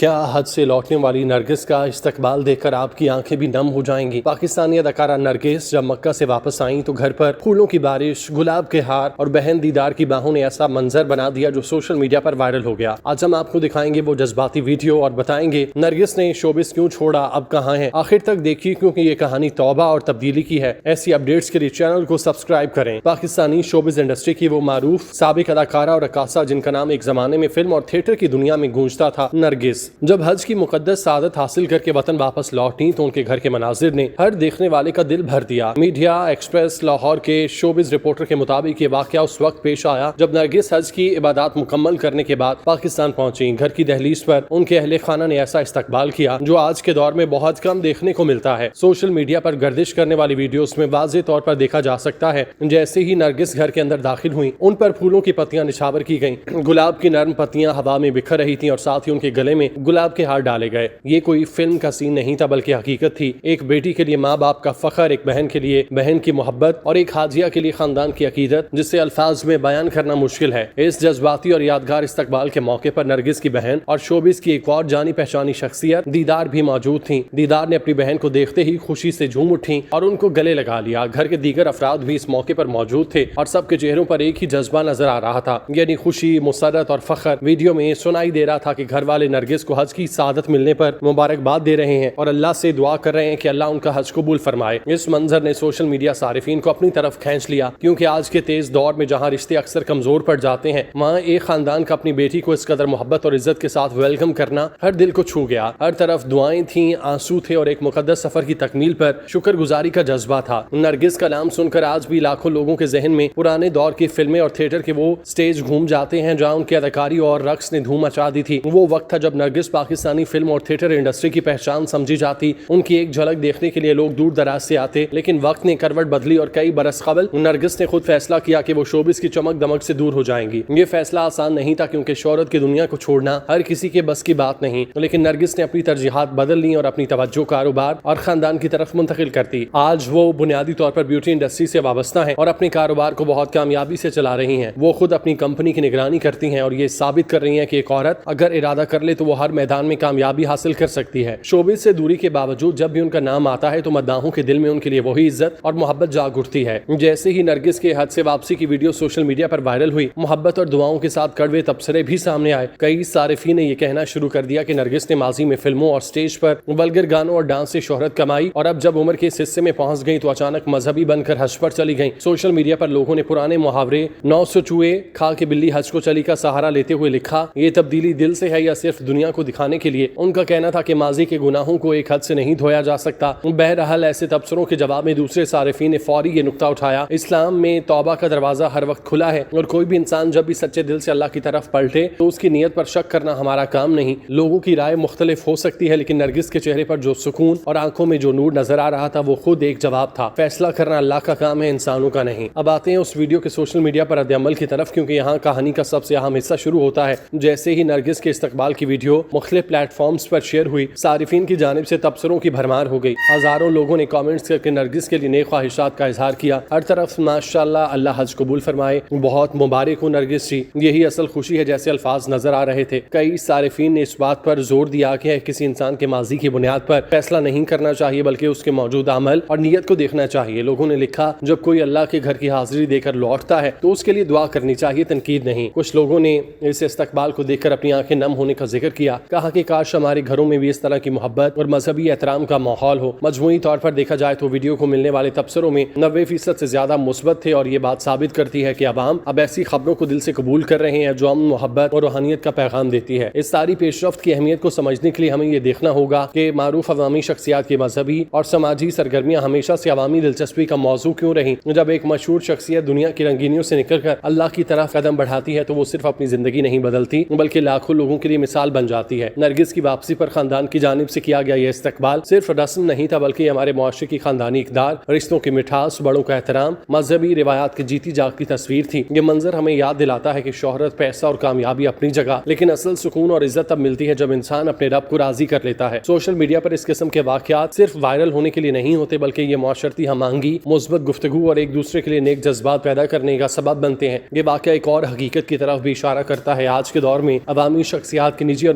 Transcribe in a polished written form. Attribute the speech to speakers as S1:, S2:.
S1: کیا حج سے لوٹنے والی نرگس کا استقبال دیکھ کر آپ کی آنکھیں بھی نم ہو جائیں گی؟ پاکستانی اداکارہ نرگس جب مکہ سے واپس آئیں تو گھر پر پھولوں کی بارش، گلاب کے ہار اور بہن دیدار کی باہوں نے ایسا منظر بنا دیا جو سوشل میڈیا پر وائرل ہو گیا۔ آج ہم آپ کو دکھائیں گے وہ جذباتی ویڈیو اور بتائیں گے نرگس نے شوبز کیوں چھوڑا، اب کہاں ہے۔ آخر تک دیکھیے کیونکہ یہ کہانی توبہ اور تبدیلی کی ہے۔ ایسی اپڈیٹس کے لیے چینل کو سبسکرائب کریں۔ پاکستانی شوبز انڈسٹری کی وہ معروف سابق اداکارہ اور رقاصہ جن کا نام ایک زمانے میں فلم اور تھیٹر کی دنیا میں گونجتا تھا، نرگس جب حج کی مقدس سعادت حاصل کر کے وطن واپس لوٹیں تو ان کے گھر کے مناظر نے ہر دیکھنے والے کا دل بھر دیا۔ میڈیا ایکسپریس لاہور کے شوبز رپورٹر کے مطابق یہ واقعہ اس وقت پیش آیا جب نرگس حج کی عبادات مکمل کرنے کے بعد پاکستان پہنچیں۔ گھر کی دہلیز پر ان کے اہل خانہ نے ایسا استقبال کیا جو آج کے دور میں بہت کم دیکھنے کو ملتا ہے۔ سوشل میڈیا پر گردش کرنے والی ویڈیوز میں واضح طور پر دیکھا جا سکتا ہے جیسے ہی نرگس گھر کے اندر داخل ہوئیں ان پر پھولوں کی پتیاں نچھاور کی گئیں، گلاب کی نرم پتیاں ہوا میں بکھر رہی تھیں اور ساتھ ہی ان کے گلے میں گلاب کے ہار ڈالے گئے۔ یہ کوئی فلم کا سین نہیں تھا بلکہ حقیقت تھی۔ ایک بیٹی کے لیے ماں باپ کا فخر، ایک بہن کے لیے بہن کی محبت اور ایک حاجیہ کے لیے خاندان کی عقیدت جسے الفاظ میں بیان کرنا مشکل ہے۔ اس جذباتی اور یادگار استقبال کے موقع پر نرگس کی بہن اور شوبز کی ایک اور جانی پہچانی شخصیت دیدار بھی موجود تھیں۔ دیدار نے اپنی بہن کو دیکھتے ہی خوشی سے جھوم اٹھیں اور ان کو گلے لگا لیا۔ گھر کے دیگر افراد بھی اس موقع پر موجود تھے اور سب کے چہروں پر ایک ہی جذبہ نظر آ رہا تھا، یعنی خوشی، مسرت اور فخر۔ ویڈیو میں سنائی دے رہا تھا کہ گھر والے نرگس کو حج کی سعادت ملنے پر مبارکباد دے رہے ہیں اور اللہ سے دعا کر رہے ہیں کہ اللہ ان کا حج قبول فرمائے۔ اس منظر نے سوشل میڈیا صارفین کو اپنی طرف کھینچ لیا کیونکہ آج کے تیز دور میں جہاں رشتے اکثر کمزور پڑ جاتے ہیں وہاں ایک خاندان کا اپنی بیٹی کو اس قدر محبت اور عزت کے ساتھ ویلکم کرنا ہر دل کو چھو گیا۔ ہر طرف دعائیں تھیں، آنسو تھے اور ایک مقدس سفر کی تکمیل پر شکر گزاری کا جذبہ تھا۔ نرگس کا نام سن کر آج بھی لاکھوں لوگوں کے ذہن میں پرانے دور کی فلمیں اور تھیٹر کے وہ سٹیج گھوم جاتے ہیں جہاں ان کی اداکاری اور رقص نے دھوم مچا دی تھی۔ وہ وقت تھا جب نرگس پاکستانی فلم اور تھیٹر انڈسٹری کی پہچان سمجھی جاتی۔ ان کی ایک جھلک دیکھنے کے لیے لوگ دور دراز سے آتے، لیکن وقت نے کروٹ بدلی اور کئی برس قبل نرگس نے خود فیصلہ کیا کہ وہ شوبز کی چمک دمک سے دور ہو جائیں گی۔ یہ فیصلہ آسان نہیں تھا کیونکہ شہرت کی دنیا کو چھوڑنا ہر کسی کے بس کی بات نہیں، لیکن نرگس نے اپنی ترجیحات بدل لی اور اپنی توجہ کاروبار اور خاندان کی طرف منتقل کر دی۔ آج وہ بنیادی طور پر بیوٹی انڈسٹری سے وابستہ ہیں اور اپنے کاروبار کو بہت کامیابی سے چلا رہی ہیں۔ وہ خود اپنی کمپنی کی نگرانی کرتی ہیں اور یہ ثابت کر رہی ہیں کہ ایک عورت اگر ارادہ کر لے تو وہ ہر میدان میں کامیابی حاصل کر سکتی ہے۔ شوبز سے دوری کے باوجود جب بھی ان کا نام آتا ہے تو مداحوں کے دل میں ان کے لیے وہی عزت اور محبت جاگ اٹھتی ہے۔ جیسے ہی نرگس کے حج سے واپسی کی ویڈیو سوشل میڈیا پر وائرل ہوئی، محبت اور دعاؤں کے ساتھ کڑوے تبصرے بھی سامنے آئے۔ کئی صارفین نے یہ کہنا شروع کر دیا کہ نرگس نے ماضی میں فلموں اور سٹیج پر ولگر گانوں اور ڈانس سے شہرت کمائی اور اب جب عمر کے اس حصے میں پہنچ گئی تو اچانک مذہبی بن کر حج پر چلی گئیں۔ سوشل میڈیا پر لوگوں نے پرانے محاورے 900 چوہے کھا کے بلی حج کو چلی کا سہارا لیتے ہوئے لکھا، یہ تبدیلی دل سے ہے یا صرف دنیا کو دکھانے کے لیے؟ ان کا کہنا تھا کہ ماضی کے گناہوں کو ایک حد سے نہیں دھویا جا سکتا۔ بہرحال ایسے تبصروں کے جواب میں دوسرے صارفین نے فوری یہ نقطہ اٹھایا، اسلام میں توبہ کا دروازہ ہر وقت کھلا ہے اور کوئی بھی انسان جب بھی سچے دل سے اللہ کی طرف پلٹے تو اس کی نیت پر شک کرنا ہمارا کام نہیں۔ لوگوں کی رائے مختلف ہو سکتی ہے لیکن نرگس کے چہرے پر جو سکون اور آنکھوں میں جو نور نظر آ رہا تھا وہ خود ایک جواب تھا۔ فیصلہ کرنا اللہ کا کام ہے، انسانوں کا نہیں۔ اب آتے ہیں اس ویڈیو کے سوشل میڈیا پر رد عمل کی طرف کیونکہ یہاں کہانی کا سب سے اہم حصہ شروع ہوتا ہے۔ جیسے ہی نرگس کے استقبال کی ویڈیو مختلف پلیٹ فارمز پر شیئر ہوئی، صارفین کی جانب سے تبصروں کی بھرمار ہو گئی۔ ہزاروں لوگوں نے کامنٹس کر کے نرگس کے لیے نیک خواہشات کا اظہار کیا۔ ہر طرف ماشاءاللہ، اللہ حج قبول فرمائے، بہت مبارک ہو نرگس جی، یہی اصل خوشی ہے جیسے الفاظ نظر آ رہے تھے۔ کئی صارفین نے اس بات پر زور دیا کہ کسی انسان کے ماضی کی بنیاد پر فیصلہ نہیں کرنا چاہیے بلکہ اس کے موجودہ عمل اور نیت کو دیکھنا چاہیے۔ لوگوں نے لکھا، جب کوئی اللہ کے گھر کی حاضری دے کر لوٹتا ہے تو اس کے لیے دعا کرنی چاہیے، تنقید نہیں۔ کچھ لوگوں نے اس استقبال کو دیکھ کر اپنی آنکھیں نم ہونے کا ذکر کیا، کہا کہ کاش ہمارے گھروں میں بھی اس طرح کی محبت اور مذہبی احترام کا ماحول ہو۔ مجموعی طور پر دیکھا جائے تو ویڈیو کو ملنے والے تبصروں میں 90% سے زیادہ مثبت تھے اور یہ بات ثابت کرتی ہے کہ عوام اب ایسی خبروں کو دل سے قبول کر رہے ہیں جو امن، محبت اور روحانیت کا پیغام دیتی ہے۔ اس ساری پیش رفت کی اہمیت کو سمجھنے کے لیے ہمیں یہ دیکھنا ہوگا کہ معروف عوامی شخصیات کی مذہبی اور سماجی سرگرمیاں ہمیشہ سے عوامی دلچسپی کا موضوع کیوں رہیں۔ جب ایک مشہور شخصیت دنیا کی رنگینیوں سے نکل کر اللہ کی طرف قدم بڑھاتی ہے تو وہ صرف اپنی زندگی نہیں بدلتی بلکہ لاکھوں لوگوں کے لیے مثال بن جاتی ہے۔ نرگس کی واپسی پر خاندان کی جانب سے کیا گیا یہ استقبال صرف رسم نہیں تھا بلکہ ہمارے معاشرے کی خاندانی اقدار، رشتوں کی مٹھاس، بڑوں کا احترام، مذہبی روایات کی جیتی جاگتی تصویر تھی۔ یہ منظر ہمیں یاد دلاتا ہے کہ شہرت، پیسہ اور کامیابی اپنی جگہ، لیکن اصل سکون اور عزت تب ملتی ہے جب انسان اپنے رب کو راضی کر لیتا ہے۔ سوشل میڈیا پر اس قسم کے واقعات صرف وائرل ہونے کے لیے نہیں ہوتے بلکہ یہ معاشرتی ہم آہنگی، مثبت گفتگو اور ایک دوسرے کے لیے نیک جذبات پیدا کرنے کا سبب بنتے ہیں۔ یہ واقعہ ایک اور حقیقت کی طرف بھی اشارہ کرتا ہے، آج کے دور میں عوامی شخصیات کی نجی اور